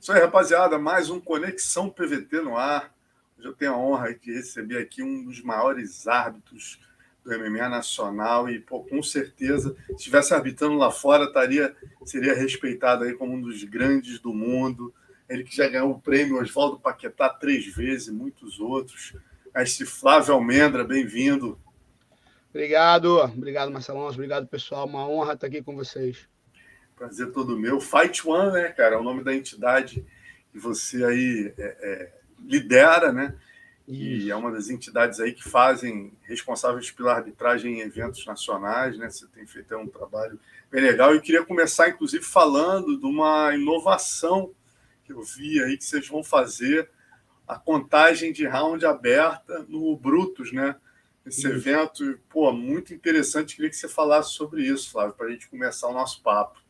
Isso aí, rapaziada, mais um Conexão PVT no ar. Hoje eu tenho a honra de receber aqui um dos maiores árbitros do MMA nacional e, pô, com certeza, se estivesse arbitrando lá fora, seria respeitado aí como um dos grandes do mundo. Ele que já ganhou o prêmio Oswaldo Paquetá 3 vezes e muitos outros. Mestre Flávio Almendra, bem-vindo. Obrigado, Marcelão. Obrigado, pessoal. Uma honra estar aqui com vocês. Prazer todo meu. Fight One, né, cara? É o nome da entidade que você aí lidera, né? E é uma das entidades aí que fazem responsáveis pela arbitragem em eventos nacionais, né? Você tem feito um trabalho bem legal. E eu queria começar, inclusive, falando de uma inovação que eu vi aí que vocês vão fazer, a contagem de round aberta no Brutus, né? Esse evento, pô, muito interessante. Queria que você falasse sobre isso, Flávio, para a gente começar o nosso papo.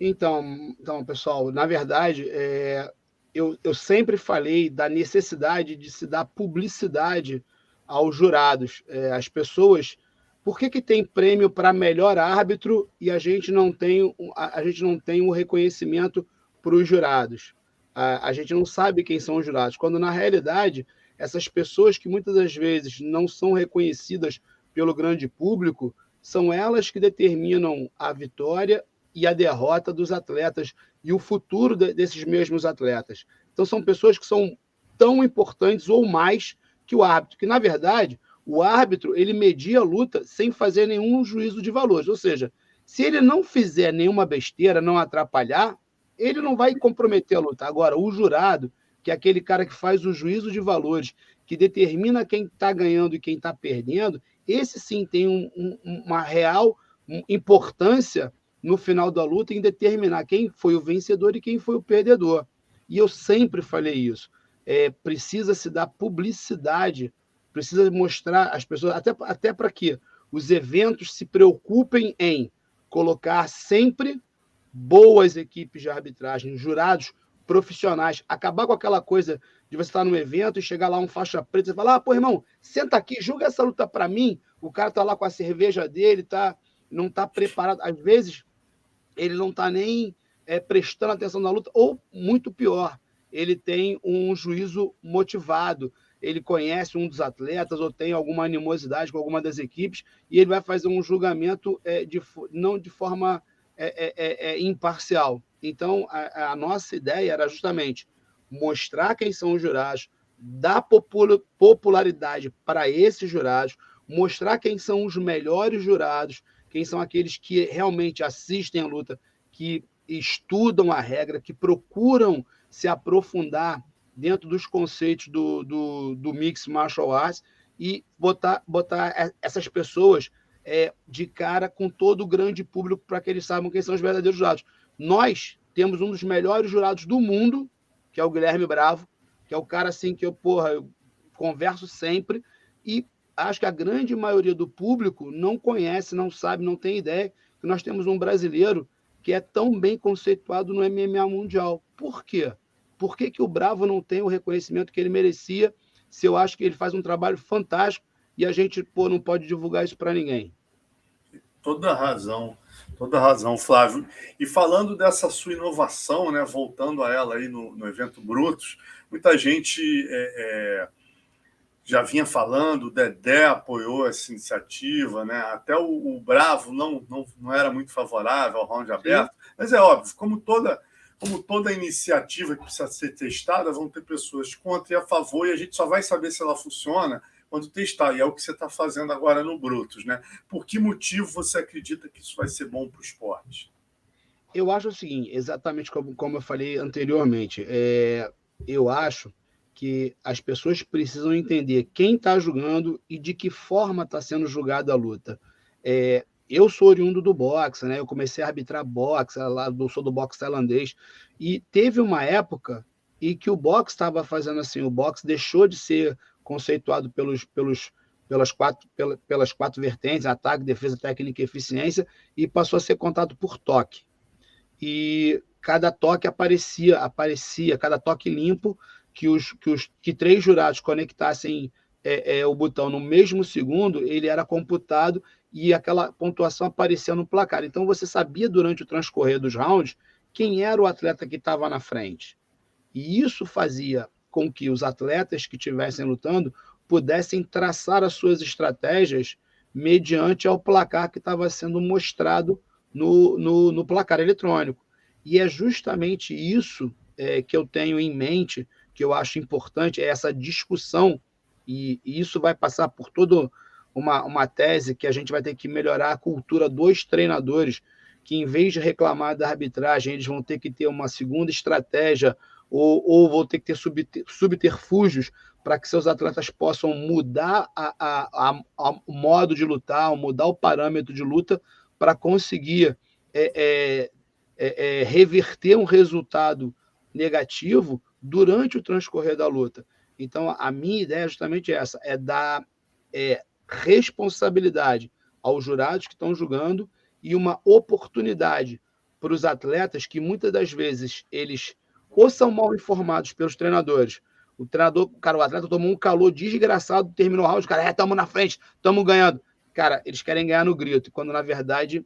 Então, pessoal, na verdade, eu sempre falei da necessidade de se dar publicidade aos jurados. As pessoas, por que tem prêmio para melhor árbitro e a gente não tem o reconhecimento para os jurados? A gente não sabe quem são os jurados, quando na realidade essas pessoas que muitas das vezes não são reconhecidas pelo grande público são elas que determinam a vitória e a derrota dos atletas e o futuro desses mesmos atletas. Então, são pessoas que são tão importantes ou mais que o árbitro, que, na verdade, o árbitro ele media a luta sem fazer nenhum juízo de valores. Ou seja, se ele não fizer nenhuma besteira, não atrapalhar, ele não vai comprometer a luta. Agora, o jurado, que é aquele cara que faz o juízo de valores, que determina quem está ganhando e quem está perdendo, esse sim tem uma real importância no final da luta em determinar quem foi o vencedor e quem foi o perdedor. E eu sempre falei isso. Precisa se dar publicidade, precisa mostrar às pessoas, até para que os eventos se preocupem em colocar sempre boas equipes de arbitragem, jurados profissionais, acabar com aquela coisa de você estar num evento e chegar lá um faixa preta e falar, pô, irmão, senta aqui, julga essa luta para mim, o cara tá lá com a cerveja dele, não está preparado. Às vezes, ele não está nem prestando atenção na luta, ou, muito pior, ele tem um juízo motivado, ele conhece um dos atletas ou tem alguma animosidade com alguma das equipes e ele vai fazer um julgamento não de forma imparcial. Então, a nossa ideia era justamente mostrar quem são os jurados, dar popularidade para esses jurados, mostrar quem são os melhores jurados, quem são aqueles que realmente assistem a luta, que estudam a regra, que procuram se aprofundar dentro dos conceitos do Mixed Martial Arts e botar essas pessoas de cara com todo o grande público para que eles saibam quem são os verdadeiros jurados. Nós temos um dos melhores jurados do mundo, que é o Guilherme Bravo, que é o cara assim que eu converso sempre e acho que a grande maioria do público não conhece, não sabe, não tem ideia que nós temos um brasileiro que é tão bem conceituado no MMA mundial. Por quê? Por que o Bravo não tem o reconhecimento que ele merecia, se eu acho que ele faz um trabalho fantástico e a gente não pode divulgar isso para ninguém? Toda razão, Flávio. E falando dessa sua inovação, né, voltando a ela aí no evento Brutus, muita gente já vinha falando, o Dedé apoiou essa iniciativa, né? Até o Bravo não era muito favorável ao round aberto, mas é óbvio, como toda iniciativa que precisa ser testada, vão ter pessoas contra e a favor, e a gente só vai saber se ela funciona quando testar, e é o que você está fazendo agora no Brutus, né? Por que motivo você acredita que isso vai ser bom para o esporte? Eu acho o seguinte, exatamente como eu falei anteriormente, eu acho que as pessoas precisam entender quem está julgando e de que forma está sendo julgada a luta. Eu sou oriundo do boxe, né? Eu comecei a arbitrar boxe, sou do boxe tailandês, e teve uma época em que o boxe estava fazendo assim, o boxe deixou de ser conceituado pelas quatro vertentes, ataque, defesa, técnica e eficiência, e passou a ser contado por toque. E cada toque aparecia, cada toque limpo, que 3 jurados conectassem o botão no mesmo segundo, ele era computado e aquela pontuação aparecia no placar. Então, você sabia durante o transcorrer dos rounds quem era o atleta que estava na frente. E isso fazia com que os atletas que estivessem lutando pudessem traçar as suas estratégias mediante ao placar que estava sendo mostrado no placar eletrônico. E é justamente isso que eu tenho em mente, que eu acho importante, é essa discussão, e isso vai passar por toda uma tese que a gente vai ter que melhorar a cultura dos treinadores, que em vez de reclamar da arbitragem, eles vão ter que ter uma segunda estratégia ou vão ter que ter subterfúgios para que seus atletas possam mudar o modo de lutar, mudar o parâmetro de luta para conseguir reverter um resultado negativo durante o transcorrer da luta. Então, a minha ideia é justamente essa, é dar responsabilidade aos jurados que estão julgando e uma oportunidade para os atletas que muitas das vezes eles ou são mal informados pelos treinadores. O atleta tomou um calor desgraçado, terminou o round, cara, estamos na frente, estamos ganhando. Cara, eles querem ganhar no grito, quando na verdade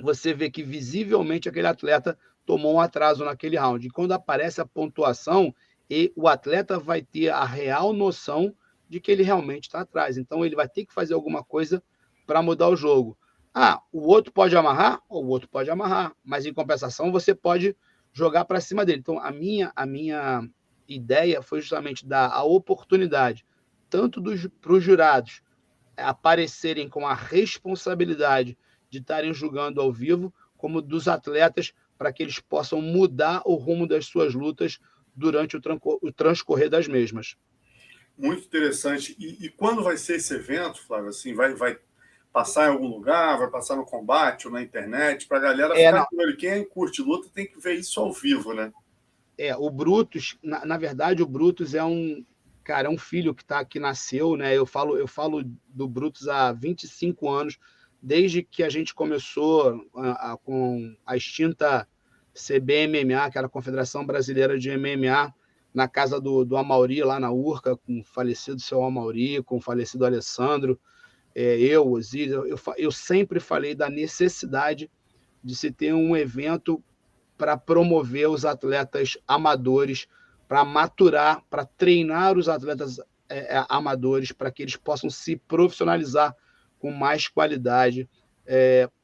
você vê que visivelmente aquele atleta tomou um atraso naquele round. E quando aparece a pontuação, o atleta vai ter a real noção de que ele realmente está atrás. Então ele vai ter que fazer alguma coisa para mudar o jogo. O outro pode amarrar? O outro pode amarrar, mas em compensação você pode jogar para cima dele. Então a minha ideia foi justamente dar a oportunidade tanto para os jurados aparecerem com a responsabilidade de estarem julgando ao vivo, como dos atletas, para que eles possam mudar o rumo das suas lutas durante o transcorrer das mesmas. Muito interessante. E quando vai ser esse evento, Flávio? Assim, vai passar em algum lugar, vai passar no combate ou na internet, para a galera ficar de olho. Quem curte luta tem que ver isso ao vivo, né? O Brutus, na verdade, o Brutus é um filho que nasceu, né? Eu falo do Brutus há 25 anos, desde que a gente começou com a extinta CBMMA, que era a Confederação Brasileira de MMA, na casa do Amauri, lá na Urca, com o falecido seu Amauri, com o falecido Alessandro, o Osíris. Eu sempre falei da necessidade de se ter um evento para promover os atletas amadores, para maturar, para treinar os atletas amadores, para que eles possam se profissionalizar com mais qualidade,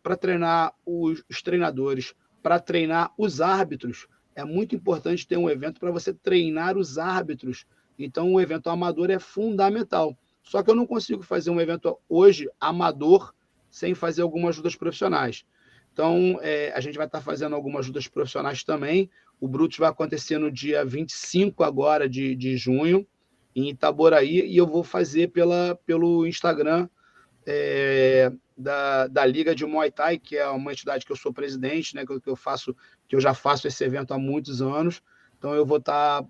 para treinar os treinadores, para treinar os árbitros. É muito importante ter um evento para você treinar os árbitros. Então, o evento amador é fundamental. Só que eu não consigo fazer um evento hoje amador sem fazer algumas lutas profissionais. Então, a gente vai estar fazendo algumas lutas profissionais também. O Brutus vai acontecer no dia 25 agora de junho, em Itaboraí, e eu vou fazer pelo Instagram da Liga de Muay Thai, que é uma entidade que eu sou presidente, né, que eu já faço esse evento há muitos anos. Então, eu vou estar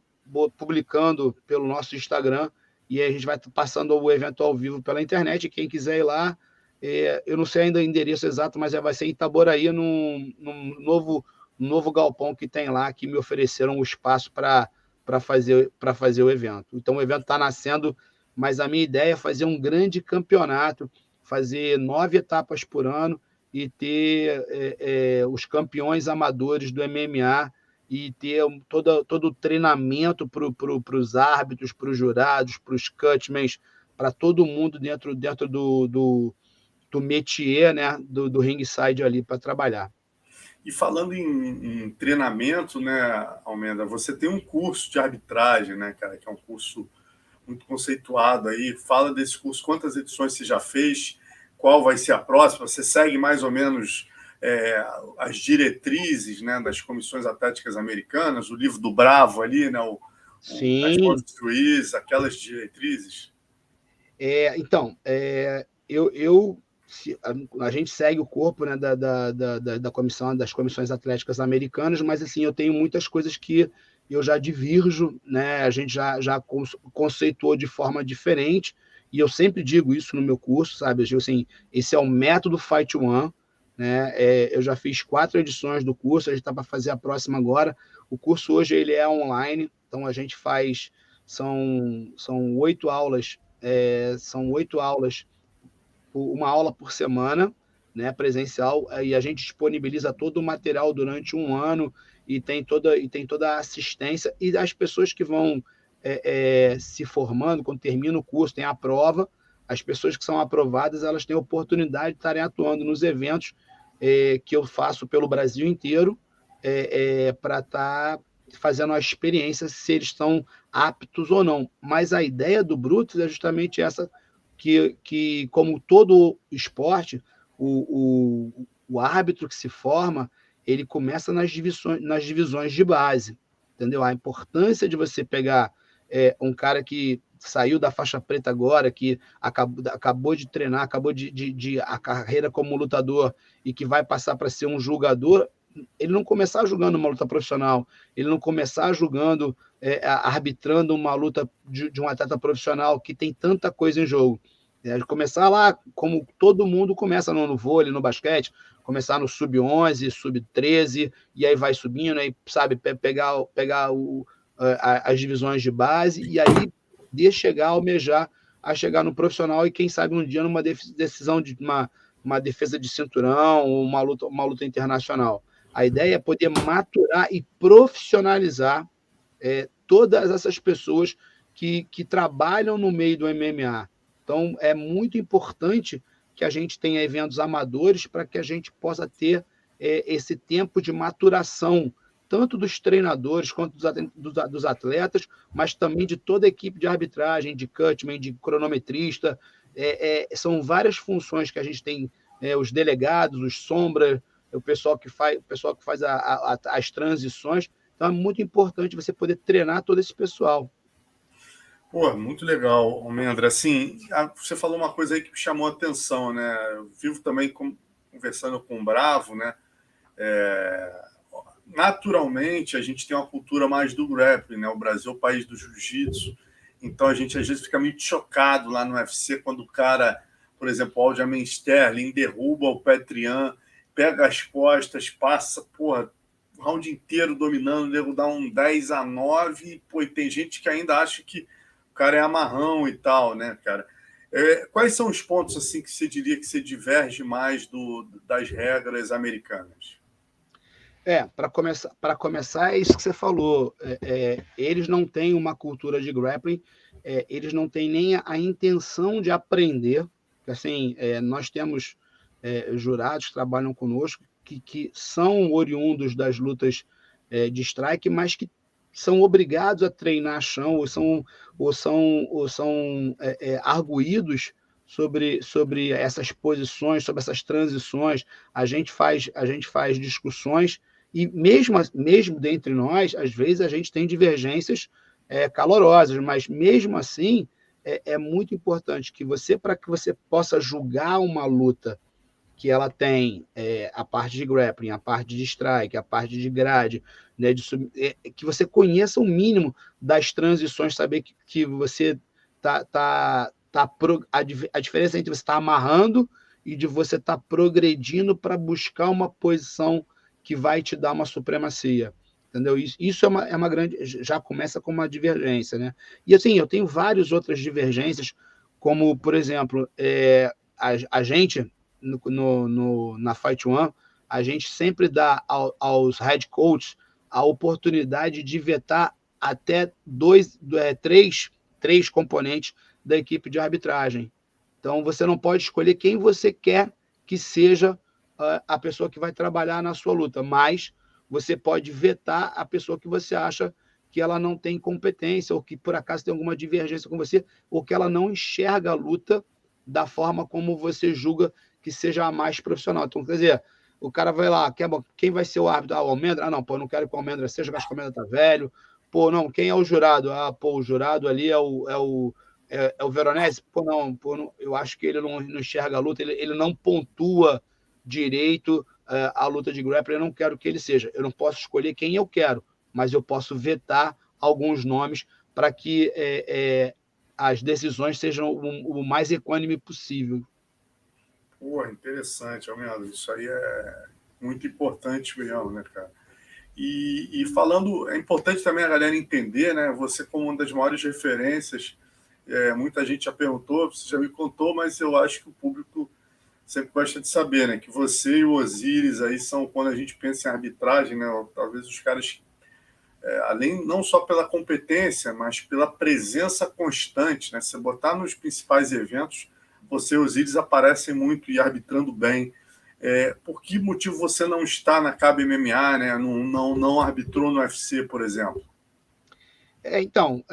publicando pelo nosso Instagram, e aí a gente vai estar passando o evento ao vivo pela internet. Quem quiser ir lá, eu não sei ainda o endereço exato, mas vai ser em Itaboraí, num novo galpão que tem lá, que me ofereceram o espaço para fazer o evento. Então, o evento está nascendo, mas a minha ideia é fazer um grande campeonato, fazer 9 etapas por ano e ter os campeões amadores do MMA e ter todo o treinamento para os árbitros, para os jurados, para os cutmans, para todo mundo dentro do métier, né, do ringside ali para trabalhar. E falando em treinamento, né, Almenda, você tem um curso de arbitragem, né, cara, que é um curso muito conceituado aí. Fala desse curso, quantas edições você já fez, qual vai ser a próxima? Você segue mais ou menos as diretrizes, né, das comissões atléticas americanas, o livro do Bravo ali, né, Sim. aquelas diretrizes? Então, a gente segue o corpo, né, da comissão, das comissões atléticas americanas, mas assim, eu tenho muitas coisas que eu já divirjo, né? A gente já conceituou de forma diferente, e eu sempre digo isso no meu curso, sabe? Assim, esse é o método Fight One, né? Eu já fiz 4 edições do curso, a gente está para fazer a próxima agora. O curso hoje ele é online, então a gente faz, são 8 aulas, uma aula por semana, né, presencial, e a gente disponibiliza todo o material durante um ano e tem toda a assistência, e as pessoas que vão se formando, quando termina o curso, tem a prova, as pessoas que são aprovadas, elas têm a oportunidade de estarem atuando nos eventos que eu faço pelo Brasil inteiro, para estar fazendo a experiência se eles estão aptos ou não. Mas a ideia do Brutus é justamente essa, que como todo esporte, o árbitro que se forma, ele começa nas divisões de base, entendeu? A importância de você pegar um cara que saiu da faixa preta agora, que acabou de treinar, acabou de a carreira como lutador e que vai passar para ser um julgador, ele não começar jogando uma luta profissional, ele não começar jogando, arbitrando uma luta de um atleta profissional que tem tanta coisa em jogo. Começar lá, como todo mundo começa no vôlei, no basquete, começar no sub-11, sub-13, e aí vai subindo, aí, sabe, pegar as divisões de base, e aí de chegar, almejar a chegar no profissional e, quem sabe, um dia numa decisão de uma defesa de cinturão, uma luta internacional. A ideia é poder maturar e profissionalizar todas essas pessoas que trabalham no meio do MMA. Então, é muito importante que a gente tenha eventos amadores para que a gente possa ter esse tempo de maturação, tanto dos treinadores quanto dos atletas, mas também de toda a equipe de arbitragem, de cutman, de cronometrista. São várias funções que a gente tem, os delegados, os sombras, o pessoal que faz as transições. Então, é muito importante você poder treinar todo esse pessoal. Pô, muito legal, Almendra. Assim, você falou uma coisa aí que me chamou a atenção, né? Eu vivo também conversando com o Bravo, né? Naturalmente, a gente tem uma cultura mais do grappling, né? O Brasil é o país do jiu-jitsu. Então, a gente às vezes fica muito chocado lá no UFC quando o cara, por exemplo, o Aljamain Sterling derruba o Petrian, pega as costas, passa, porra, o round inteiro dominando, o nego dá um 10-9, e, pô, e tem gente que ainda acha que o cara é amarrão e tal, né, cara? Quais são os pontos assim que você diria que você diverge mais das regras americanas? Para começar, é isso que você falou. Eles não têm uma cultura de grappling, eles não têm nem a intenção de aprender. Assim, nós temos jurados que trabalham conosco que são oriundos das lutas de strike, mas que são obrigados a treinar chão ou são arguídos sobre essas posições, sobre essas transições. A gente faz discussões e mesmo dentre nós, às vezes a gente tem divergências calorosas, mas mesmo assim é muito importante que para que você possa julgar uma luta que ela tem a parte de grappling, a parte de strike, a parte de grade, né, que você conheça o mínimo das transições, saber que você a diferença entre você estar amarrando e de você estar progredindo para buscar uma posição que vai te dar uma supremacia. Entendeu? Isso é uma grande. Já começa com uma divergência, né? E assim, eu tenho várias outras divergências, como, por exemplo, a gente na Fight One, a gente sempre dá aos head coaches a oportunidade de vetar até três componentes da equipe de arbitragem. Então, você não pode escolher quem você quer que seja a pessoa que vai trabalhar na sua luta, mas você pode vetar a pessoa que você acha que ela não tem competência, ou que por acaso tem alguma divergência com você, ou que ela não enxerga a luta da forma como você julga que seja a mais profissional. Então, quer dizer, o cara vai lá, quem vai ser o árbitro? O Almendra? Não, pô, não quero que o Almendra seja, acho que o Almendra tá velho. Pô, não, quem é o jurado? O jurado ali é o Veronese? Pô, não, eu acho que ele não enxerga a luta, ele não pontua direito a luta de grappling, eu não quero que ele seja. Eu não posso escolher quem eu quero, mas eu posso vetar alguns nomes para que as decisões sejam o mais equânime possível. Pô, interessante, Almendo. Isso aí é muito importante mesmo, né, cara? E falando, é importante também a galera entender, né? Você como uma das maiores referências, muita gente já perguntou, você já me contou, mas eu acho que o público sempre gosta de saber, né, que você e o Osíris aí são, quando a gente pensa em arbitragem, né, talvez os caras, além não só pela competência, mas pela presença constante, né, se botar nos principais eventos, você e o Osíris aparecem muito e arbitrando bem. Por que motivo você não está na CAB MMA, né, não arbitrou no UFC, por exemplo? Então,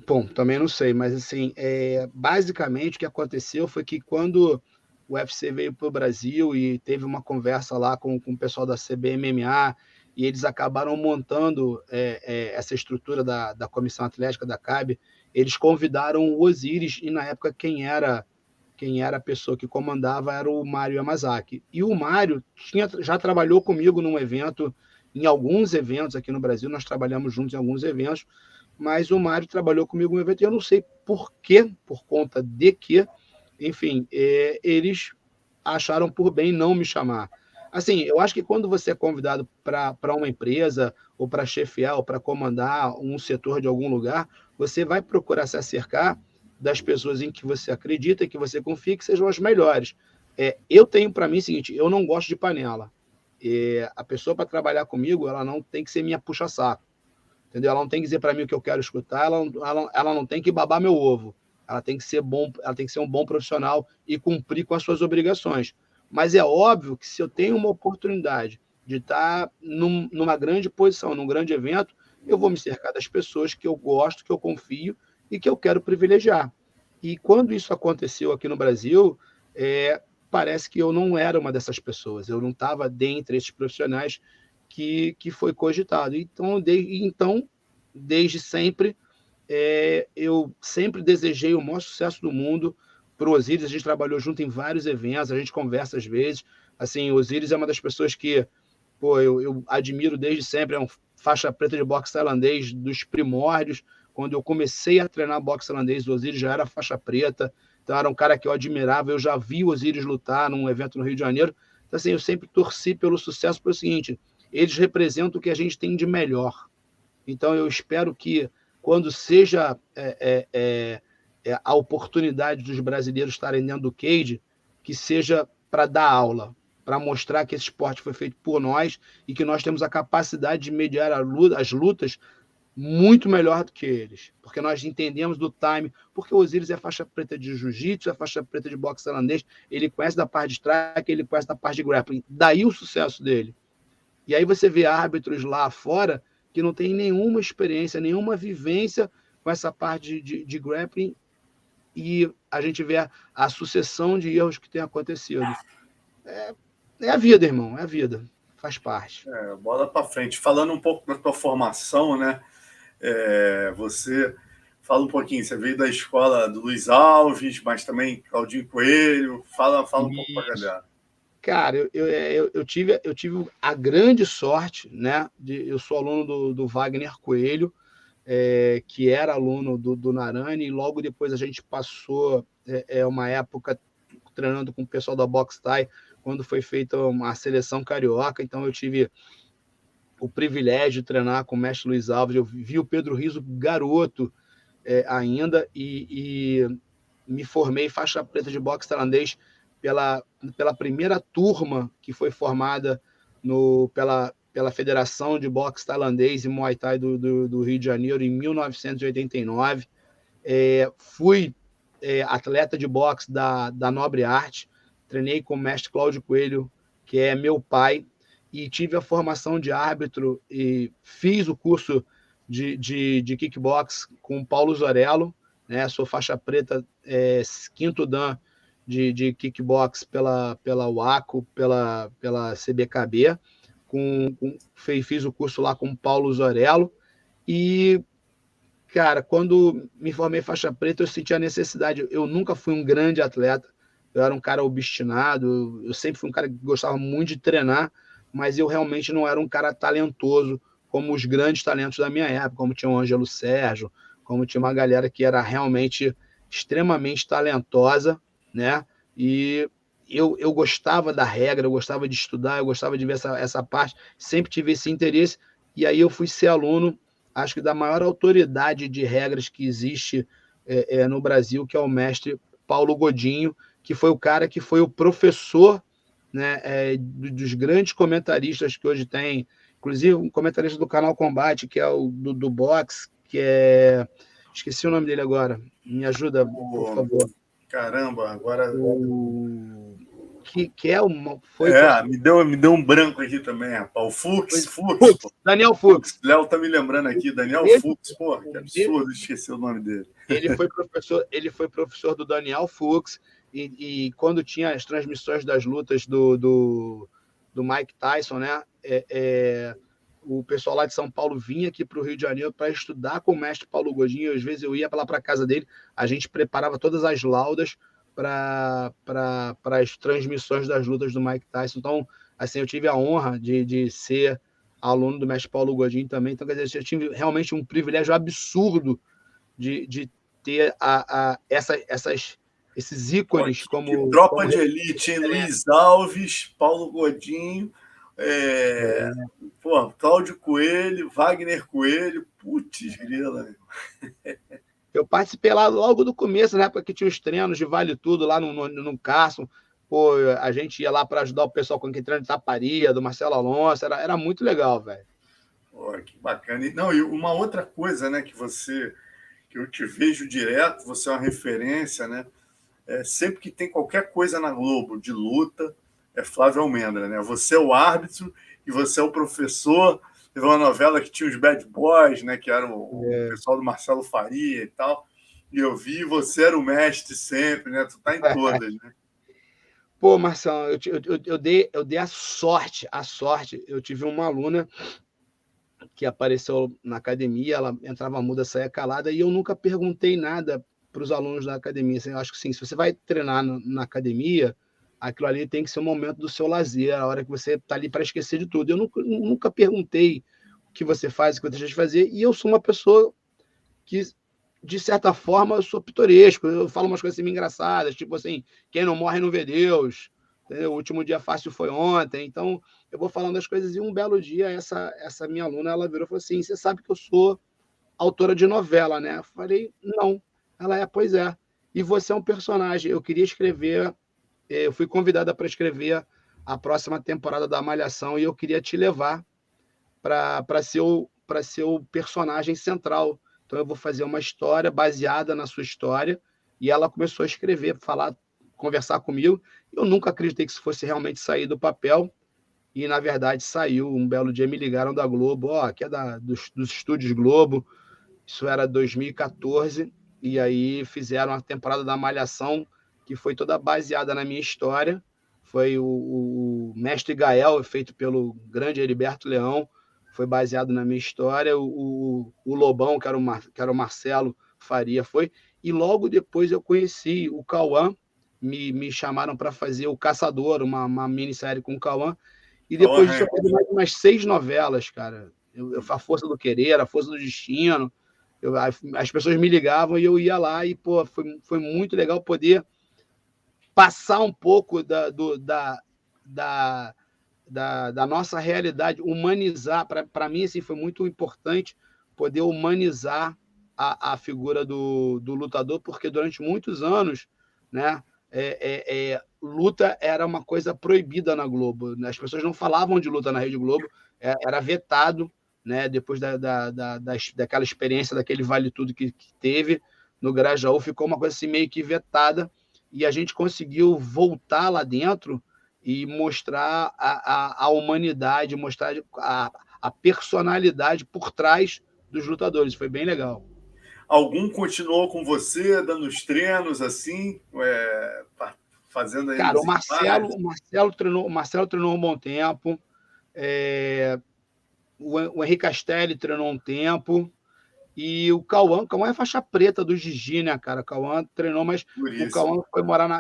bom, também não sei, mas assim, basicamente o que aconteceu foi que quando o UFC veio para o Brasil e teve uma conversa lá com o pessoal da CBMMA, e eles acabaram montando essa estrutura da Comissão Atlética da CAB, eles convidaram o Osíris, e na época quem era a pessoa que comandava era o Mário Yamazaki. E o Mário já trabalhou comigo num evento, em alguns eventos aqui no Brasil, nós trabalhamos juntos em alguns eventos, mas o Mário trabalhou comigo no evento e eu não sei por quê, por conta de que, enfim, eles acharam por bem não me chamar. Assim, eu acho que quando você é convidado para uma empresa, ou para chefiar, ou para comandar um setor de algum lugar, você vai procurar se acercar das pessoas em que você acredita, que você confia, que sejam as melhores. Eu tenho para mim o seguinte, eu não gosto de panela. A pessoa para trabalhar comigo, ela não tem que ser minha puxa-saco. Entendeu? Ela não tem que dizer para mim o que eu quero escutar, ela não tem que babar meu ovo. Ela tem que ser bom, ela tem que ser um bom profissional e cumprir com as suas obrigações. Mas é óbvio que se eu tenho uma oportunidade de estar numa grande posição, num grande evento, eu vou me cercar das pessoas que eu gosto, que eu confio e que eu quero privilegiar. E quando isso aconteceu aqui no Brasil, parece que eu não era uma dessas pessoas, eu não estava dentre esses profissionais que foi cogitado. Então, desde sempre, eu sempre desejei o maior sucesso do mundo para o Osíris. A gente trabalhou junto em vários eventos, a gente conversa às vezes. Assim, o Osíris é uma das pessoas que eu admiro desde sempre, é um faixa preta de boxe tailandês dos primórdios. Quando eu comecei a treinar boxe tailandês, o Osíris já era faixa preta, então era um cara que eu admirava. Eu já vi o Osíris lutar num evento no Rio de Janeiro. Então, assim, eu sempre torci pelo sucesso, pelo seguinte: eles representam o que a gente tem de melhor. Então, eu espero que, quando seja a oportunidade dos brasileiros estarem dentro do cage, que seja para dar aula, para mostrar que esse esporte foi feito por nós e que nós temos a capacidade de mediar as lutas muito melhor do que eles, porque nós entendemos do time, porque o Osíris é faixa preta de jiu-jitsu, é faixa preta de boxe tailandês, ele conhece da parte de strike, ele conhece da parte de grappling, daí o sucesso dele. E aí você vê árbitros lá fora que não tem nenhuma experiência, nenhuma vivência com essa parte de grappling, e a gente vê a sucessão de erros que tem acontecido. É a vida, irmão, é a vida, faz parte. Bola para frente. Falando um pouco da tua formação, né? Você fala um pouquinho, você veio da escola do Luiz Alves, mas também Claudinho Coelho. Fala um pouco para a galera. Cara, eu tive a grande sorte, né? Eu sou aluno do Wagner Coelho, que era aluno do Narani, e logo depois a gente passou uma época treinando com o pessoal da Box Thai, quando foi feita uma seleção carioca. Então eu tive o privilégio de treinar com o mestre Luiz Alves. Eu vi o Pedro Rizzo garoto ainda, e me formei faixa preta de boxe tailandês pela primeira turma que foi formada pela Federação de Boxe Tailandês e Muay Thai do Rio de Janeiro em 1989. Fui atleta de boxe da Nobre Arte, treinei com o mestre Cláudio Coelho, que é meu pai, e tive a formação de árbitro e fiz o curso de kickbox com o Paulo Zorello, né? Sou faixa preta, quinto dan de kickbox pela UACO, pela CBKB, fiz o curso lá com o Paulo Zorello, e, cara, quando me formei faixa preta, eu senti a necessidade. Eu nunca fui um grande atleta, eu era um cara obstinado, eu sempre fui um cara que gostava muito de treinar, mas eu realmente não era um cara talentoso como os grandes talentos da minha época, como tinha o Ângelo Sérgio, como tinha uma galera que era realmente extremamente talentosa, né? E eu gostava da regra, eu gostava de estudar, eu gostava de ver essa parte, sempre tive esse interesse, e aí eu fui ser aluno, acho que da maior autoridade de regras que existe no Brasil, que é o mestre Paulo Godinho, que foi o cara que foi o professor, né, dos grandes comentaristas que hoje tem, inclusive um comentarista do canal Combate, que é o do boxe, que é... Esqueci o nome dele agora. Me ajuda, por favor. Caramba, agora... Que é uma... me deu um branco aqui também, rapaz. O Fux. Daniel Fux. Léo tá me lembrando aqui. Daniel Fux, pô, que absurdo esquecer o nome dele. Ele foi professor do Daniel Fux, e quando tinha as transmissões das lutas do Mike Tyson, né? O pessoal lá de São Paulo vinha aqui para o Rio de Janeiro para estudar com o mestre Paulo Godinho. Às vezes eu ia lá para a casa dele, a gente preparava todas as laudas para as transmissões das lutas do Mike Tyson. Então, assim, eu tive a honra de ser aluno do mestre Paulo Godinho também. Então, quer dizer, eu tive realmente um privilégio absurdo de ter esses ícones como... Tropa de elite, hein? Luiz Alves, Paulo Godinho... Cláudio Coelho, Wagner Coelho, putz, grila. Eu participei lá logo do começo, na época que tinha os treinos de Vale Tudo lá no Carson. Pô, a gente ia lá para ajudar o pessoal com aquele treino de taparia, do Marcelo Alonso, era muito legal, velho. Que bacana. E uma outra coisa, né, que eu te vejo direto, você é uma referência, né? Sempre que tem qualquer coisa na Globo de luta, é Flávio Almendra, né? Você é o árbitro e você é o professor. Teve uma novela que tinha os Bad Boys, né? Que era o pessoal do Marcelo Faria e tal. E eu vi, você era o mestre sempre, né? Tu tá em todas, né? Pô, Marcelo, eu dei a sorte. Eu tive uma aluna que apareceu na academia, ela entrava muda, saía calada, e eu nunca perguntei nada para os alunos da academia. Assim, eu acho que sim, se você vai treinar na academia, aquilo ali tem que ser um momento do seu lazer, a hora que você está ali para esquecer de tudo. Eu nunca perguntei o que você faz, o que você deixa de fazer, e eu sou uma pessoa que, de certa forma, eu sou pitoresco, eu falo umas coisas assim engraçadas, tipo assim, quem não morre não vê Deus, entendeu? O último dia fácil foi ontem, então eu vou falando as coisas, e um belo dia essa minha aluna, ela virou e falou assim, você sabe que eu sou autora de novela, né? Eu falei, não. Ela pois é. E você é um personagem, eu queria escrever... Eu fui convidada para escrever a próxima temporada da Malhação e eu queria te levar para ser o personagem central. Então, eu vou fazer uma história baseada na sua história. E ela começou a escrever, conversar comigo. Eu nunca acreditei que isso fosse realmente sair do papel. E, na verdade, saiu. Um belo dia me ligaram da Globo, que é dos estúdios Globo. Isso era 2014. E aí fizeram a temporada da Malhação, que foi toda baseada na minha história. Foi o Mestre Gael, feito pelo grande Heriberto Leão, foi baseado na minha história. O Lobão, que era o Marcelo Faria, foi. E logo depois eu conheci o Cauã, me chamaram para fazer O Caçador, uma minissérie com o Cauã. E depois disso eu fiz mais umas 6 novelas, cara. A Força do Querer, A Força do Destino. As pessoas me ligavam e eu ia lá e, pô, foi muito legal poder passar um pouco da nossa realidade, humanizar. Para mim, assim, foi muito importante poder humanizar a figura do lutador, porque durante muitos anos, né, luta era uma coisa proibida na Globo. As pessoas não falavam de luta na Rede Globo, era vetado, né, depois daquela experiência, daquele Vale Tudo que teve no Grajaú, ficou uma coisa assim meio que vetada, e a gente conseguiu voltar lá dentro e mostrar a humanidade, mostrar a personalidade por trás dos lutadores. Foi bem legal. Algum continuou com você, dando os treinos, assim, fazendo aí? Cara, o Marcelo treinou um bom tempo, o Henrique Castelli treinou um tempo, e o Cauã é faixa preta do Gigi, né, cara? O Cauã treinou, mas o Cauã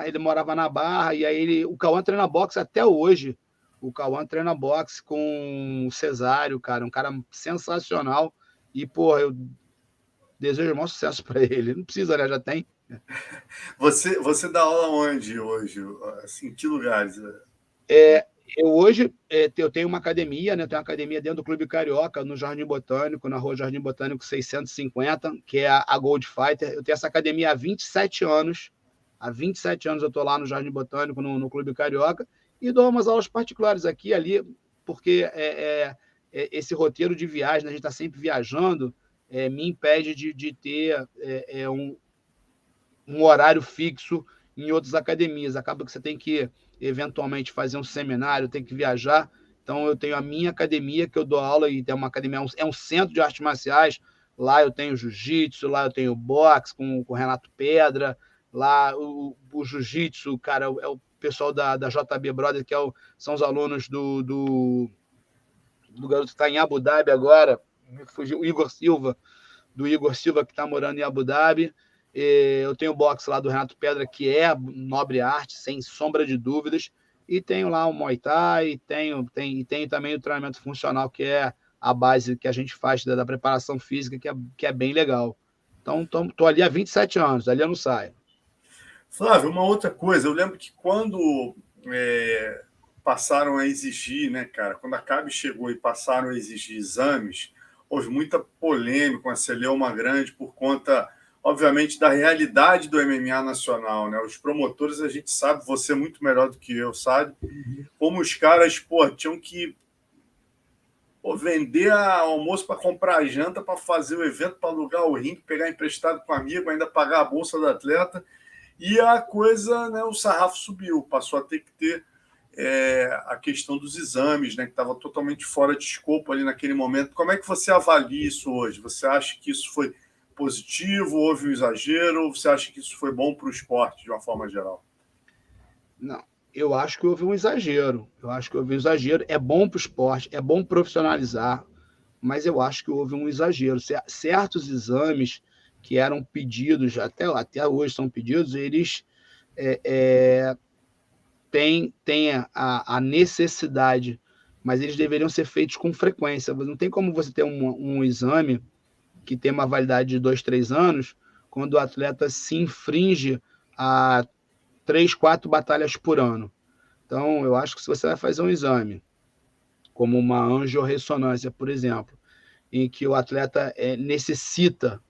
ele morava na Barra, e aí o Cauã treina boxe até hoje. O Cauã treina boxe com o Cesário, cara, um cara sensacional. E, pô, eu desejo o maior sucesso para ele. Não precisa, né? Já tem. Você dá aula onde hoje? Assim, em que lugares? Eu tenho uma academia, né? Tenho uma academia dentro do Clube Carioca, no Jardim Botânico, na rua Jardim Botânico 650, que é a Gold Fighter. Eu tenho essa academia há 27 anos. Há 27 anos eu estou lá no Jardim Botânico, no Clube Carioca, e dou umas aulas particulares aqui e ali, porque esse roteiro de viagem, né, a gente está sempre viajando, me impede de ter um horário fixo em outras academias. Acaba que você tem que, eventualmente, fazer um seminário, tem que viajar. Então, eu tenho a minha academia, que eu dou aula, e é uma academia, é um centro de artes marciais. Lá eu tenho jiu-jitsu, lá eu tenho boxe com o Renato Pedra. Lá o jiu-jitsu, cara, é o pessoal da JB Brother, que são os alunos do garoto que está em Abu Dhabi agora, me fugiu, o Igor Silva, do Igor Silva, que está morando em Abu Dhabi. Eu tenho o boxe lá do Renato Pedra, que é nobre arte, sem sombra de dúvidas. E tenho lá o Muay Thai, e tenho também o treinamento funcional, que é a base que a gente faz da preparação física, que é bem legal. Então, estou ali há 27 anos, ali eu não saio. Flávio, uma outra coisa, eu lembro que quando passaram a exigir, né, cara, quando a CAB chegou e passaram a exigir exames, houve muita polêmica, uma celeuma grande por conta, obviamente, da realidade do MMA nacional, né? Os promotores, a gente sabe, você muito melhor do que eu, sabe? Como os caras, tinham que vender almoço para comprar janta, para fazer o evento, para alugar o ringue, pegar emprestado com um amigo, ainda pagar a bolsa do atleta. E a coisa, né, o sarrafo subiu, passou a ter que ter a questão dos exames, né, que estava totalmente fora de escopo ali naquele momento. Como é que você avalia isso hoje? Você acha que isso foi positivo, houve um exagero, ou você acha que isso foi bom para o esporte de uma forma geral? Não, eu acho que houve um exagero. É bom para o esporte, é bom profissionalizar, mas eu acho que houve um exagero. Certos exames que eram pedidos, até hoje são pedidos, eles têm a necessidade, mas eles deveriam ser feitos com frequência. Não tem como você ter um exame que tem uma validade de 2, 3 anos, quando o atleta se infringe a 3, 4 batalhas por ano. Então, eu acho que se você vai fazer um exame, como uma angiorressonância, por exemplo, em que o atleta necessita,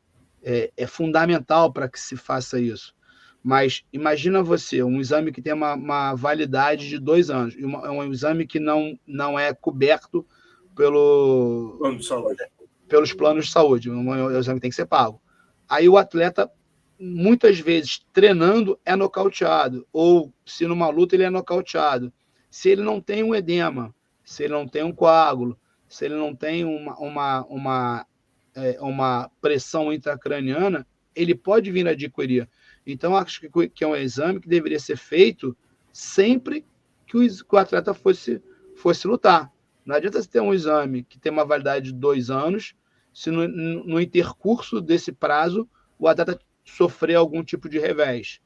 é fundamental para que se faça isso. Mas imagina você, um exame que tem uma validade de 2 anos, é um exame que não é coberto Plano de saúde. pelos planos de saúde, um exame que tem que ser pago. Aí o atleta, muitas vezes, treinando, é nocauteado, ou se numa luta ele é nocauteado. Se ele não tem um edema, se ele não tem um coágulo, se ele não tem uma pressão intracraniana, ele pode vir a adquirir. Então, acho que é um exame que deveria ser feito sempre que o atleta fosse lutar. Não adianta você ter um exame que tem uma validade de 2 anos, se no intercurso desse prazo o atleta sofrer algum tipo de revés.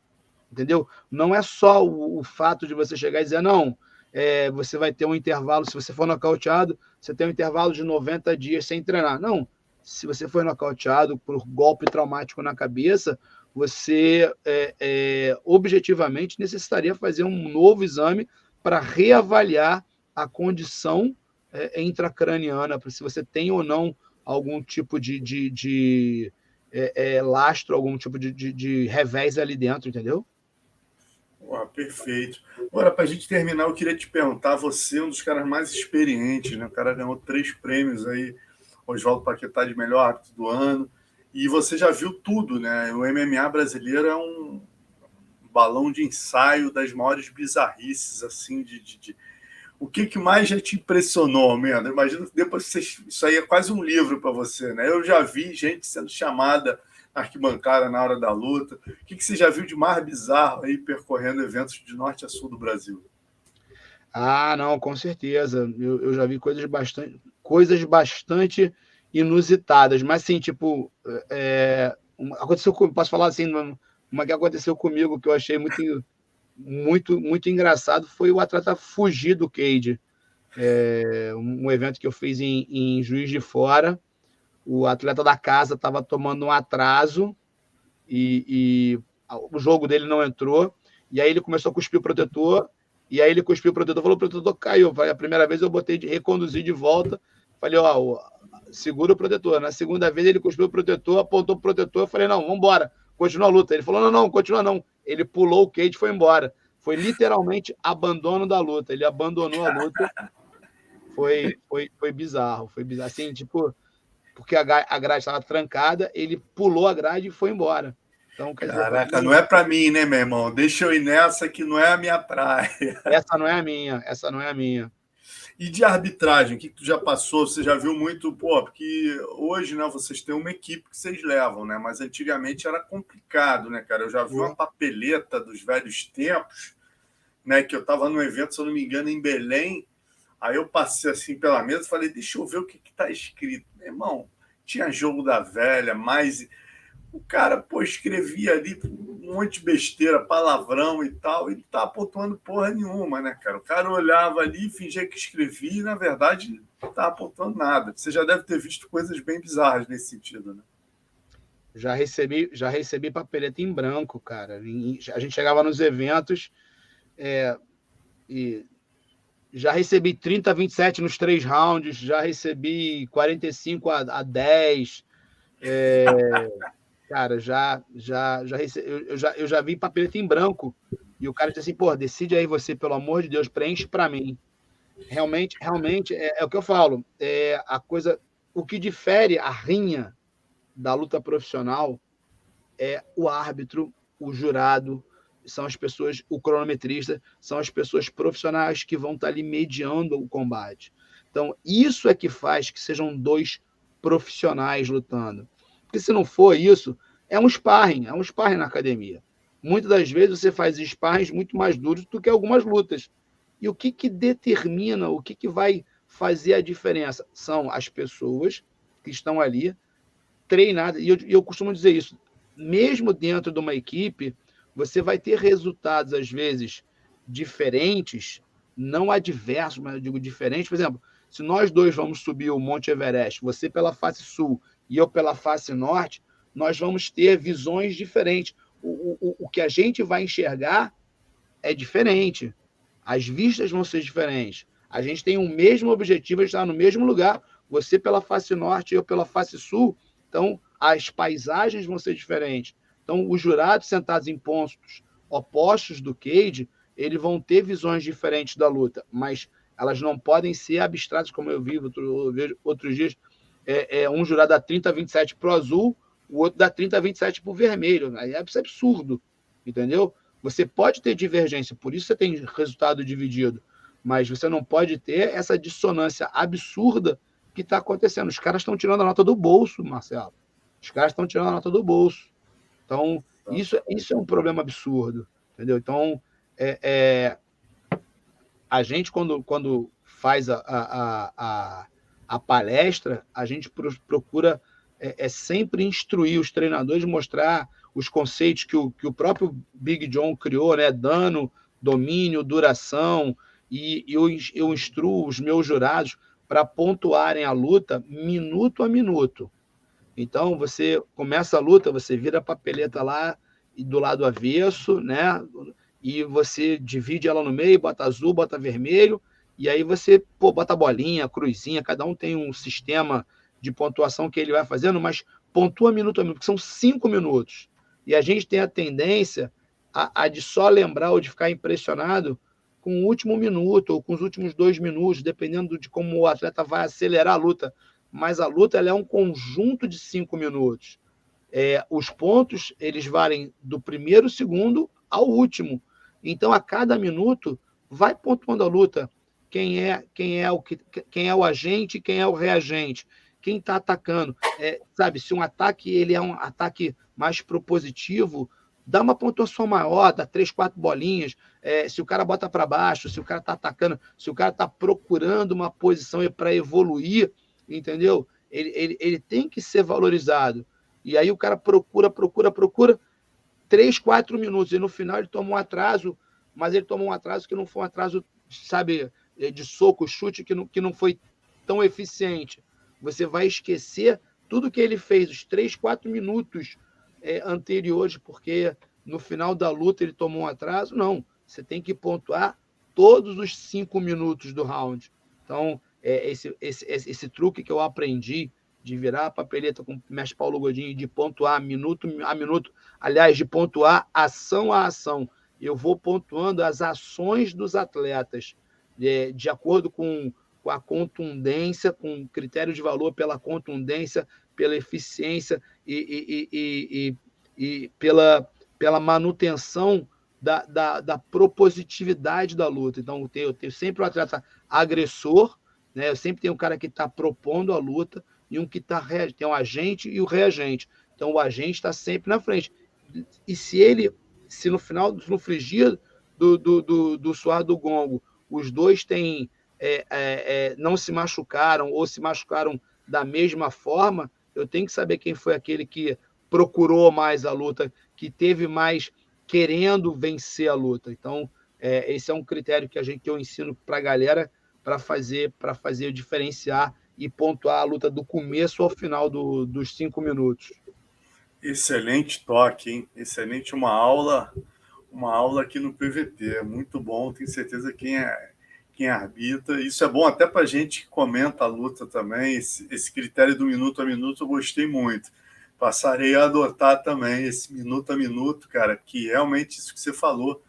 Entendeu? Não é só o fato de você chegar e dizer, não, você vai ter um intervalo, se você for nocauteado, você tem um intervalo de 90 dias sem treinar. Não, se você for nocauteado por golpe traumático na cabeça, você objetivamente necessitaria fazer um novo exame para reavaliar a condição intracraniana, para se você tem ou não algum tipo de lastro, algum tipo de revés ali dentro, entendeu? Perfeito. Agora, para a gente terminar, eu queria te perguntar, você é um dos caras mais experientes, né? O cara ganhou 3 prêmios aí, Oswaldo Paquetá de melhor árbitro do ano, e você já viu tudo, né? O MMA brasileiro é um balão de ensaio das maiores bizarrices, assim, O que mais já te impressionou, Mendo? Imagino que depois isso aí é quase um livro para você, né? Eu já vi gente sendo chamada na arquibancada na hora da luta. O que você já viu de mais bizarro aí percorrendo eventos de norte a sul do Brasil? Ah, não, com certeza. Eu já vi coisas bastante inusitadas, mas assim, tipo, posso falar assim, uma que aconteceu comigo que eu achei muito engraçado foi o atleta fugir do cage. Um evento que eu fiz em Juiz de Fora, o atleta da casa estava tomando um atraso e o jogo dele não entrou, e aí ele começou a cuspir o protetor, e aí ele cuspiu o protetor, falou, o protetor caiu. A primeira vez eu reconduzir de volta, falei, segura o protetor. Na segunda vez ele cuspiu o protetor, apontou o protetor, eu falei, não, vamos embora. continua a luta. Ele falou, não, continua não. Ele pulou o cage e foi embora. Foi literalmente abandono da luta. Ele abandonou a luta. Foi bizarro. Foi bizarro. Assim, tipo, porque a grade estava trancada, ele pulou a grade e foi embora. Então, quer dizer, caraca, não é para mim, né, meu irmão? Deixa eu ir nessa que não é a minha praia. Essa não é a minha. E de arbitragem, o que tu já passou? Você já viu muito, pô, porque hoje, né, vocês têm uma equipe que vocês levam, né? Mas antigamente era complicado, né, cara? Eu já vi uma papeleta dos velhos tempos, né? Que eu estava num evento, se eu não me engano, em Belém. Aí eu passei assim pela mesa e falei, deixa eu ver o que está escrito. Meu irmão, tinha jogo da velha, mas o cara, pô, escrevia ali um monte de besteira, palavrão e tal, e não tá pontuando porra nenhuma, né, cara? O cara olhava ali, fingia que escrevia e, na verdade, não tá pontuando nada. Você já deve ter visto coisas bem bizarras nesse sentido, né? Já recebi papeleta em branco, cara. A gente chegava nos eventos e já recebi 30-27 nos 3 rounds, já recebi 45-10. Cara, eu já vi papeleta em branco. E o cara disse assim, pô, decide aí você, pelo amor de Deus, preenche para mim. Realmente é o que eu falo. O que difere a rinha da luta profissional é o árbitro, o jurado, são as pessoas, o cronometrista, são as pessoas profissionais que vão estar ali mediando o combate. Então, isso é que faz que sejam 2 profissionais lutando. Porque se não for isso, é um sparring na academia. Muitas das vezes você faz sparrings muito mais duros do que algumas lutas. E o que determina, o que vai fazer a diferença? São as pessoas que estão ali treinadas. E eu costumo dizer isso, mesmo dentro de uma equipe, você vai ter resultados, às vezes, diferentes, não adversos, mas eu digo diferentes. Por exemplo, se nós 2 vamos subir o Monte Everest, você pela face sul e eu pela face norte, nós vamos ter visões diferentes. O que a gente vai enxergar é diferente. As vistas vão ser diferentes. A gente tem o mesmo objetivo, a gente está no mesmo lugar, você pela face norte e eu pela face sul, então as paisagens vão ser diferentes. Então, os jurados sentados em pontos opostos do cage, eles vão ter visões diferentes da luta, mas elas não podem ser abstratas, como eu vi outros dias. Um jurado dá 30-27 para o azul, o outro dá 30-27 para o vermelho. Aí é absurdo, entendeu? Você pode ter divergência, por isso você tem resultado dividido, mas você não pode ter essa dissonância absurda que está acontecendo. Os caras estão tirando a nota do bolso, Marcelo. Os caras estão tirando a nota do bolso. Então, isso é um problema absurdo, entendeu? Então, a gente, quando faz a palestra, a gente procura sempre instruir os treinadores, mostrar os conceitos que o próprio Big John criou, né? Dano, domínio, duração, e eu instruo os meus jurados para pontuarem a luta minuto a minuto. Então, você começa a luta, você vira a papeleta lá e do lado avesso, né? E você divide ela no meio, bota azul, bota vermelho, e aí você bota bolinha, cruzinha, cada um tem um sistema de pontuação que ele vai fazendo, mas pontua minuto a minuto, porque são 5 minutos. E a gente tem a tendência a de só lembrar ou de ficar impressionado com o último minuto ou com os últimos 2 minutos, dependendo de como o atleta vai acelerar a luta. Mas a luta ela é um conjunto de 5 minutos. Os pontos eles valem do primeiro segundo ao último. Então, a cada minuto, vai pontuando a luta. Quem é o agente, quem é o reagente, quem está atacando. Sabe, se um ataque ele é um ataque mais propositivo, dá uma pontuação maior, dá 3, 4 bolinhas. Se o cara bota para baixo, se o cara está atacando, se o cara está procurando uma posição para evoluir, entendeu? Ele tem que ser valorizado. E aí o cara procura 3, 4 minutos, e no final ele toma um atraso, mas ele toma um atraso que não foi um atraso, sabe, de soco, chute, que não foi tão eficiente. Você vai esquecer tudo que ele fez, os 3, 4 minutos anteriores, porque no final da luta ele tomou um atraso. Não, você tem que pontuar todos os 5 minutos do round. Então, esse truque que eu aprendi de virar a papeleta com o mestre Paulo Godinho, de pontuar minuto a minuto, aliás, de pontuar ação a ação. Eu vou pontuando as ações dos atletas, de acordo com a contundência, com critério de valor pela contundência, pela eficiência e pela manutenção da propositividade da luta. Então, eu tenho sempre um atleta agressor, né? Eu sempre tenho um cara que está propondo a luta e um que tem um agente e o reagente. Então, o agente está sempre na frente. E se no final, no frigir do suar do gongo, os dois não se machucaram ou se machucaram da mesma forma, eu tenho que saber quem foi aquele que procurou mais a luta, que teve mais querendo vencer a luta. Então, esse é um critério que eu ensino para a galera para fazer diferenciar e pontuar a luta do começo ao final dos 5 minutos. Excelente toque, hein? Excelente, uma aula aqui no PVT, muito bom, tenho certeza quem arbitra. Isso é bom até para a gente que comenta a luta também, esse critério do minuto a minuto eu gostei muito. Passarei a adotar também esse minuto a minuto, cara, que realmente isso que você falou,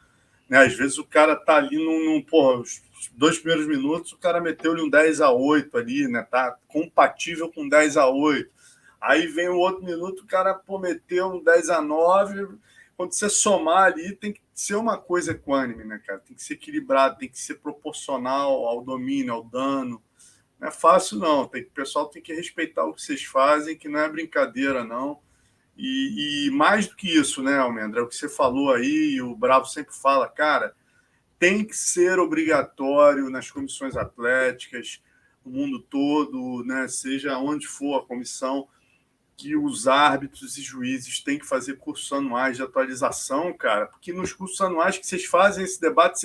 né? Às vezes o cara tá ali os 2 primeiros minutos, o cara meteu-lhe um 10-8 ali, né? Tá compatível com 10-8. Aí vem o outro minuto, o cara meteu um 10-9. Quando você somar ali, tem que ser uma coisa equânime, né, cara? Tem que ser equilibrado, tem que ser proporcional ao domínio, ao dano. Não é fácil, não. O pessoal tem que respeitar o que vocês fazem, que não é brincadeira, não. E mais do que isso, né, Almendra? É o que você falou aí, e o Bravo sempre fala, cara, tem que ser obrigatório nas comissões atléticas, no mundo todo, né, seja onde for a comissão, que os árbitros e juízes têm que fazer cursos anuais de atualização, cara, porque nos cursos anuais que vocês fazem esse debate,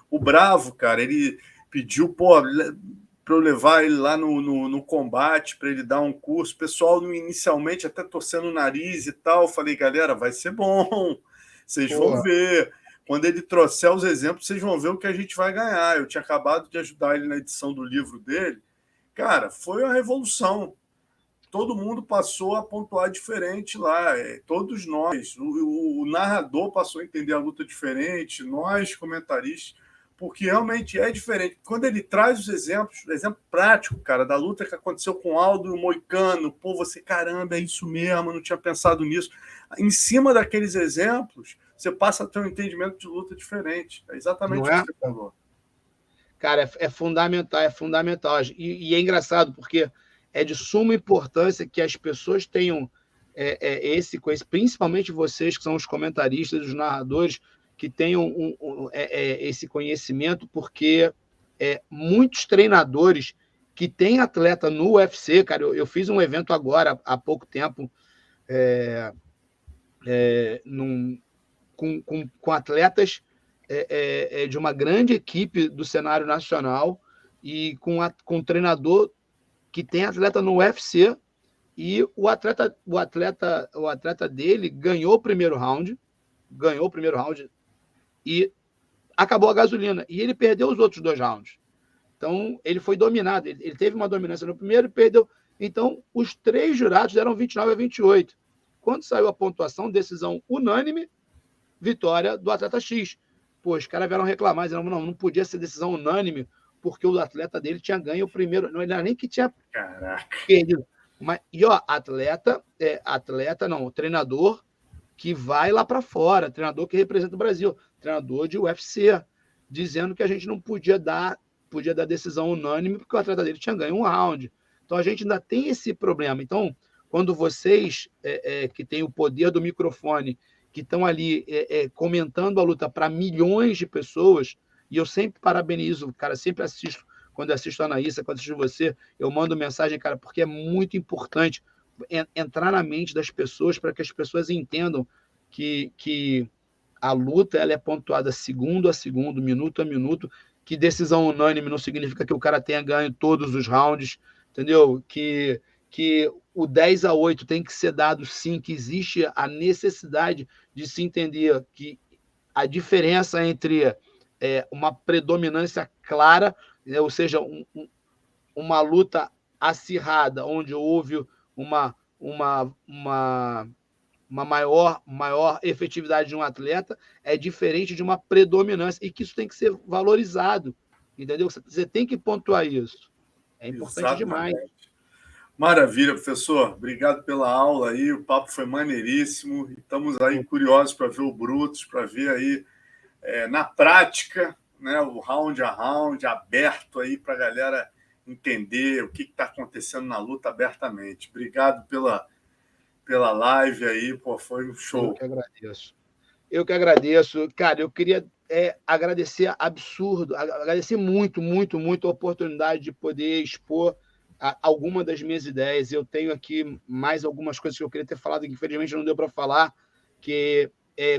o Bravo, cara, ele pediu, para eu levar ele lá no combate, para ele dar um curso, o pessoal inicialmente até torcendo o nariz e tal, eu falei, galera, vai ser bom, vocês vão ver, quando ele trouxer os exemplos, vocês vão ver o que a gente vai ganhar. Eu tinha acabado de ajudar ele na edição do livro dele, cara, foi uma revolução. Todo mundo passou a pontuar diferente lá, todos nós. O narrador passou a entender a luta diferente, nós, comentaristas, porque realmente é diferente. Quando ele traz os exemplos, exemplo prático, cara, da luta que aconteceu com o Aldo e o Moicano, você, caramba, é isso mesmo, não tinha pensado nisso. Em cima daqueles exemplos, você passa a ter um entendimento de luta diferente. É exatamente o que você falou. Cara, é fundamental, é fundamental. E é engraçado, porque é de suma importância que as pessoas tenham esse conhecimento, principalmente vocês que são os comentaristas, os narradores, que tenham esse conhecimento, porque muitos treinadores que têm atleta no UFC, cara, eu fiz um evento agora, há pouco tempo, com atletas de uma grande equipe do cenário nacional e com um treinador que tem atleta no UFC, e o atleta dele ganhou o primeiro round e acabou a gasolina. E ele perdeu os outros 2 rounds. Então, ele foi dominado. Ele teve uma dominância no primeiro e perdeu. Então, os 3 jurados deram 29-28. Quando saiu a pontuação, decisão unânime, vitória do atleta X. Os caras vieram reclamar, dizendo, não podia ser decisão unânime, porque o atleta dele tinha ganho o primeiro. Não era nem que tinha perdido. Mas, treinador que vai lá para fora, treinador que representa o Brasil, treinador de UFC, dizendo que a gente não podia dar decisão unânime porque o atleta dele tinha ganho um round. Então, a gente ainda tem esse problema. Então, quando vocês que têm o poder do microfone, que estão ali comentando a luta para milhões de pessoas, e eu sempre parabenizo, cara, sempre assisto, quando eu assisto a Anaísa, quando assisto você, eu mando mensagem, cara, porque é muito importante entrar na mente das pessoas para que as pessoas entendam que a luta ela é pontuada segundo a segundo, minuto a minuto, que decisão unânime não significa que o cara tenha ganho todos os rounds, entendeu? Que o 10-8 tem que ser dado sim, que existe a necessidade de se entender que a diferença entre uma predominância clara, ou seja, uma luta acirrada, onde houve uma maior efetividade de um atleta, é diferente de uma predominância, e que isso tem que ser valorizado, entendeu? Você tem que pontuar isso. É importante demais. Exatamente. Maravilha, professor. Obrigado pela aula aí. O papo foi maneiríssimo. Estamos aí curiosos para ver o Brutus, para ver aí na prática, né, o round a round, aberto aí para a galera entender o que está acontecendo na luta abertamente. Obrigado pela live aí, pô, foi um show. Eu que agradeço. Cara, eu queria agradecer agradecer muito, muito, muito a oportunidade de poder expor alguma das minhas ideias. Eu tenho aqui mais algumas coisas que eu queria ter falado, que infelizmente não deu para falar, que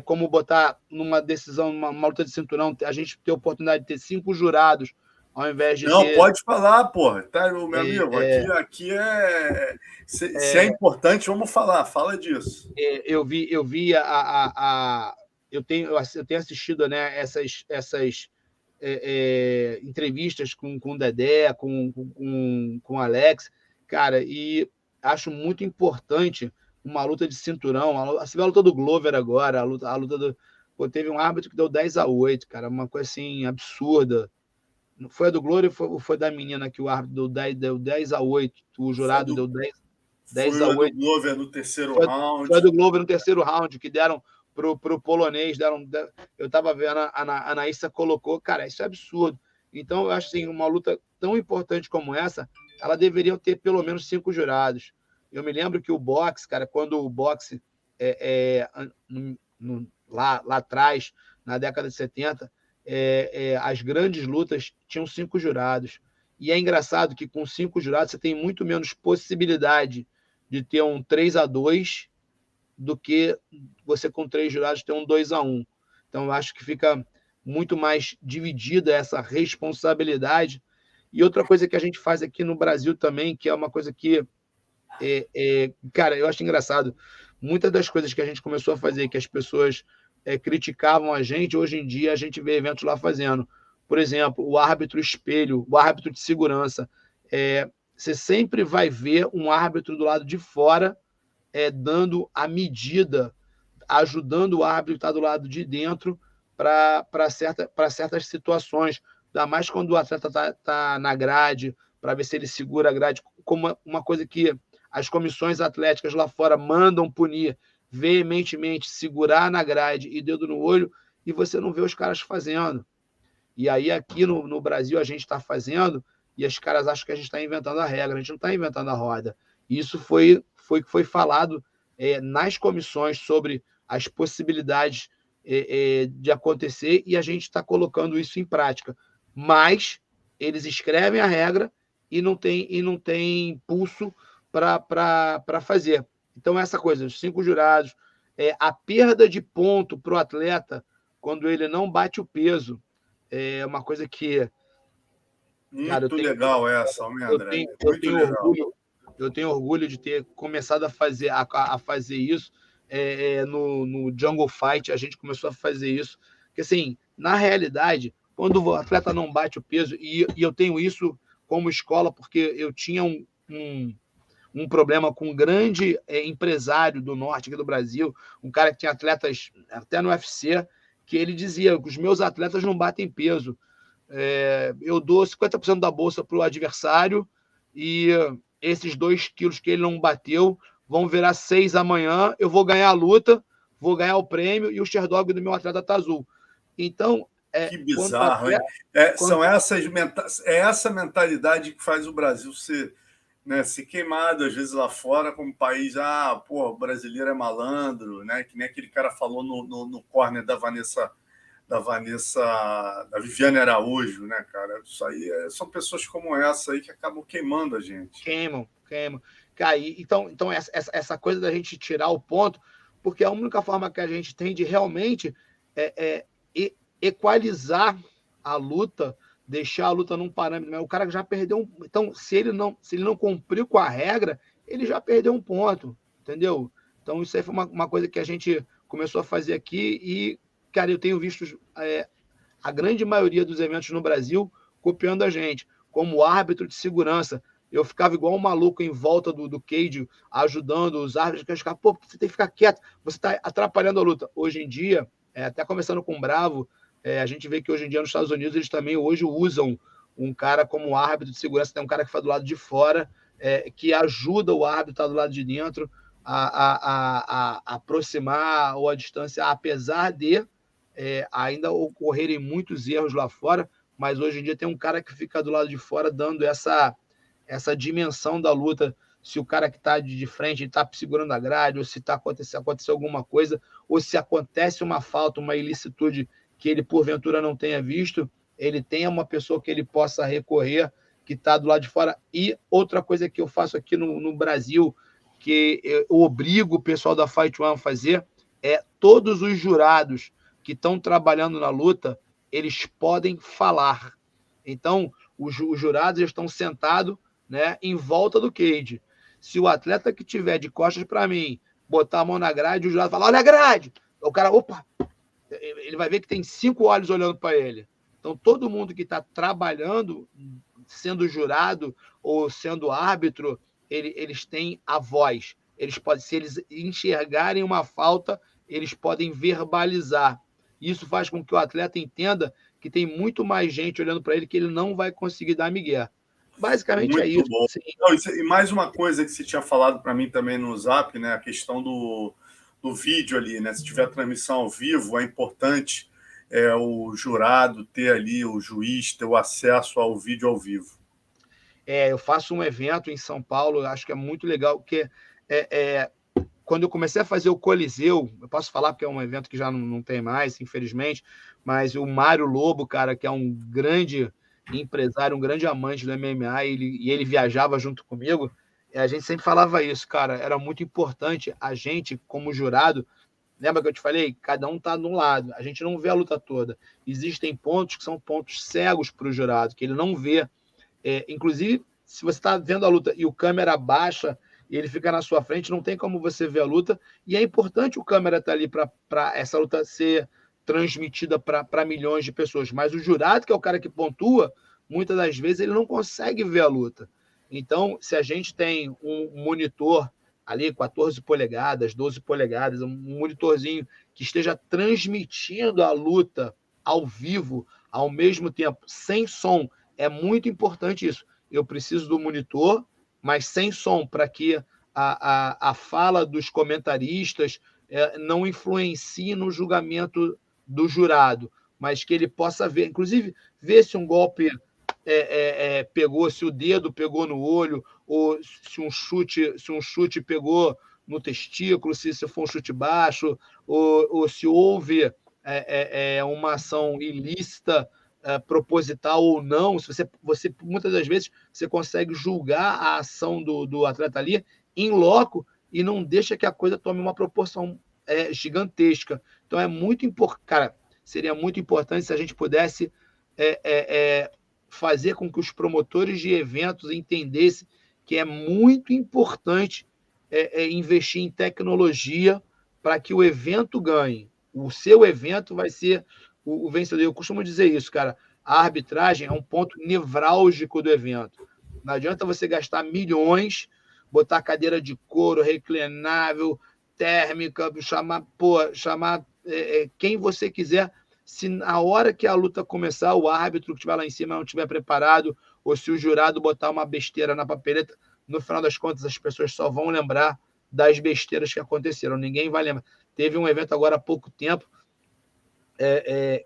como botar numa decisão, uma luta de cinturão, a gente ter a oportunidade de ter 5 jurados, ao invés de Não, ter... pode falar, porra. Tá, meu amigo, aqui é... Se é importante, vamos falar. Fala disso. Eu vi eu tenho assistido, né, essas entrevistas com o Dedé, com o Alex, cara, e acho muito importante uma luta de cinturão. Você vê a luta do Glover agora, a luta do... Pô, teve um árbitro que deu 10-8, cara, uma coisa assim absurda. Não foi a do Glover ou foi da menina que o árbitro deu 10-8, o jurado deu 10-8. Foi a do Glover no terceiro round. Foi a do Glover no terceiro round, que deram pro polonês. Eu estava vendo, a Anaísa colocou, cara, isso é absurdo. Então, eu acho assim, uma luta tão importante como essa, ela deveria ter pelo menos 5 jurados. Eu me lembro que o boxe, cara, quando o boxe lá atrás, na década de 70, as grandes lutas tinham 5 jurados. E é engraçado que com 5 jurados você tem muito menos possibilidade de ter um 3-2 do que você com 3 jurados ter um 2-1. Então, eu acho que fica muito mais dividida essa responsabilidade. E outra coisa que a gente faz aqui no Brasil também, que é uma coisa que, cara, eu acho engraçado. Muitas das coisas que a gente começou a fazer, que as pessoas criticavam a gente, hoje em dia a gente vê eventos lá fazendo. Por exemplo, o árbitro espelho, o árbitro de segurança. Você sempre vai ver um árbitro do lado de fora dando a medida, ajudando o árbitro que está do lado de dentro para certas situações, ainda mais quando o atleta está na grade, para ver se ele segura a grade, como uma coisa que as comissões atléticas lá fora mandam punir veementemente, segurar na grade e dedo no olho, e você não vê os caras fazendo. E aí aqui no Brasil a gente está fazendo, e os caras acham que a gente está inventando a regra, a gente não está inventando a roda. Isso foi falado nas comissões sobre as possibilidades de acontecer, e a gente está colocando isso em prática. Mas eles escrevem a regra e não tem pulso para fazer. Então, essa coisa, os 5 jurados, a perda de ponto para o atleta quando ele não bate o peso, é uma coisa que... Muito legal essa, André. Eu tenho orgulho de ter começado a fazer isso. No Jungle Fight, a gente começou a fazer isso. Porque, assim, na realidade, quando o atleta não bate o peso, e eu tenho isso como escola, porque eu tinha um problema com um grande empresário do norte aqui do Brasil, um cara que tinha atletas até no UFC, que ele dizia que os meus atletas não batem peso. Eu dou 50% da bolsa para o adversário e esses 2 quilos que ele não bateu vão virar 6 amanhã, eu vou ganhar a luta, vou ganhar o prêmio e o Sherdog do meu atleta tá azul. Então... que bizarro, hein? É essa mentalidade que faz o Brasil ser queimado, às vezes, lá fora, como país, o brasileiro é malandro, né? Que nem aquele cara falou no corner da Viviane Araújo, né, cara? Isso aí são pessoas como essa aí que acabam queimando a gente. Queimam. Cara, então essa coisa da gente tirar o ponto, porque a única forma que a gente tem de realmente equalizar a luta, deixar a luta num parâmetro. O cara já perdeu Então, se ele não cumpriu com a regra, ele já perdeu um ponto, entendeu? Então, isso aí foi uma coisa que a gente começou a fazer aqui e, cara, eu tenho visto a grande maioria dos eventos no Brasil copiando a gente, como árbitro de segurança. eu ficava igual um maluco em volta do cage, ajudando os árbitros, que eu ficava, pô, você tem que ficar quieto, você está atrapalhando a luta. Hoje em dia, até conversando com o Bravo, a gente vê que hoje em dia nos Estados Unidos eles também hoje usam um cara como árbitro de segurança, tem um cara que fica do lado de fora, que ajuda o árbitro a estar do lado de dentro a aproximar ou a distanciar, apesar de ainda ocorrerem muitos erros lá fora, mas hoje em dia tem um cara que fica do lado de fora dando essa dimensão da luta, se o cara que está de frente está segurando a grade, ou se aconteceu alguma coisa, ou se acontece uma falta, uma ilicitude que ele porventura não tenha visto, ele tenha uma pessoa que ele possa recorrer, que está do lado de fora. E outra coisa que eu faço aqui no Brasil, que eu obrigo o pessoal da Fight One a fazer, todos os jurados que estão trabalhando na luta, eles podem falar. Então, os jurados estão sentados, né, em volta do cage. Se o atleta que tiver de costas para mim botar a mão na grade, o jurado fala, olha a grade! O cara, opa! Ele vai ver que tem 5 olhos olhando para ele. Então, todo mundo que está trabalhando, sendo jurado ou sendo árbitro, eles têm a voz. Eles podem, se eles enxergarem uma falta, eles podem verbalizar. Isso faz com que o atleta entenda que tem muito mais gente olhando para ele, que ele não vai conseguir dar migué. Basicamente muito isso. Bom. Não, e mais uma coisa que você tinha falado para mim também no Zap, né? A questão do vídeo ali, né? Se tiver transmissão ao vivo, é importante o jurado ter ali, o juiz ter o acesso ao vídeo ao vivo. Eu faço um evento em São Paulo, acho que é muito legal, porque quando eu comecei a fazer o Coliseu, eu posso falar porque é um evento que já não tem mais, infelizmente, mas o Mário Lobo, cara, que é um grande empresário, um grande amante do MMA, e ele viajava junto comigo, a gente sempre falava isso, cara, era muito importante a gente, como jurado, lembra que eu te falei? Cada um está de um lado, a gente não vê a luta toda. Existem pontos que são pontos cegos para o jurado, que ele não vê. Inclusive, se você está vendo a luta e o câmera baixa e ele fica na sua frente, não tem como você ver a luta. E é importante o câmera estar ali para essa luta ser transmitida para milhões de pessoas. Mas o jurado, que é o cara que pontua, muitas das vezes ele não consegue ver a luta. Então, se a gente tem um monitor ali, 14 polegadas, 12 polegadas, um monitorzinho que esteja transmitindo a luta ao vivo, ao mesmo tempo, sem som, é muito importante isso. Eu preciso do monitor, mas sem som, para que a fala dos comentaristas não influencie no julgamento do jurado, mas que ele possa ver, inclusive, ver se um golpe pegou, se o dedo pegou no olho, ou se um chute pegou no testículo, se for um chute baixo, ou se houve uma ação ilícita, proposital ou não. Se você muitas das vezes você consegue julgar a ação do atleta ali em loco e não deixa que a coisa tome uma proporção gigantesca. Então é muito importante, cara, seria muito importante se a gente pudesse fazer com que os promotores de eventos entendessem que é muito importante investir em tecnologia para que o evento ganhe. O seu evento vai ser o vencedor. Eu costumo dizer isso, cara. A arbitragem é um ponto nevrálgico do evento. Não adianta você gastar milhões, botar cadeira de couro, reclinável, térmica, chamar quem você quiser. Se na hora que a luta começar, o árbitro que estiver lá em cima não estiver preparado, ou se o jurado botar uma besteira na papeleta, no final das contas as pessoas só vão lembrar das besteiras que aconteceram. Ninguém vai lembrar. Teve um evento agora há pouco tempo,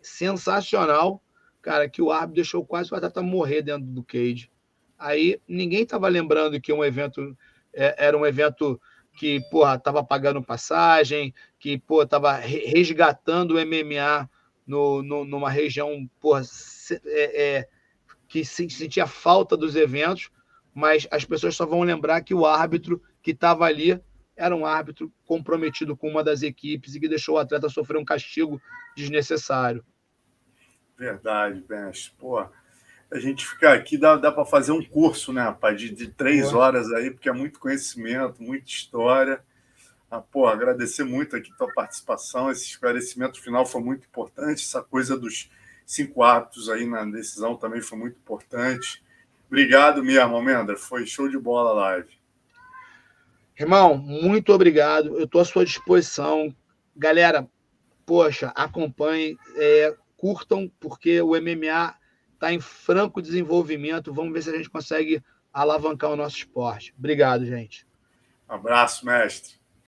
sensacional, cara, que o árbitro deixou quase o atleta morrer dentro do cage. Aí ninguém estava lembrando que um evento era um evento que, porra, estava pagando passagem, que, pô, estava resgatando o MMA numa região, porra, que sentia falta dos eventos, mas as pessoas só vão lembrar que o árbitro que estava ali era um árbitro comprometido com uma das equipes e que deixou o atleta sofrer um castigo desnecessário. Verdade, mestre. Pô, a gente ficar aqui dá para fazer um curso, né, rapaz, de 3 horas aí, porque é muito conhecimento, muita história. Pô, agradecer muito aqui a tua participação, esse esclarecimento final foi muito importante, essa coisa dos 5 árbitros aí na decisão também foi muito importante. Obrigado mesmo, Almendra. Foi show de bola a live. Irmão, muito obrigado. Eu estou à sua disposição. Galera, poxa, acompanhem, curtam, porque o MMA está em franco desenvolvimento. Vamos ver se a gente consegue alavancar o nosso esporte. Obrigado, gente. Abraço, mestre.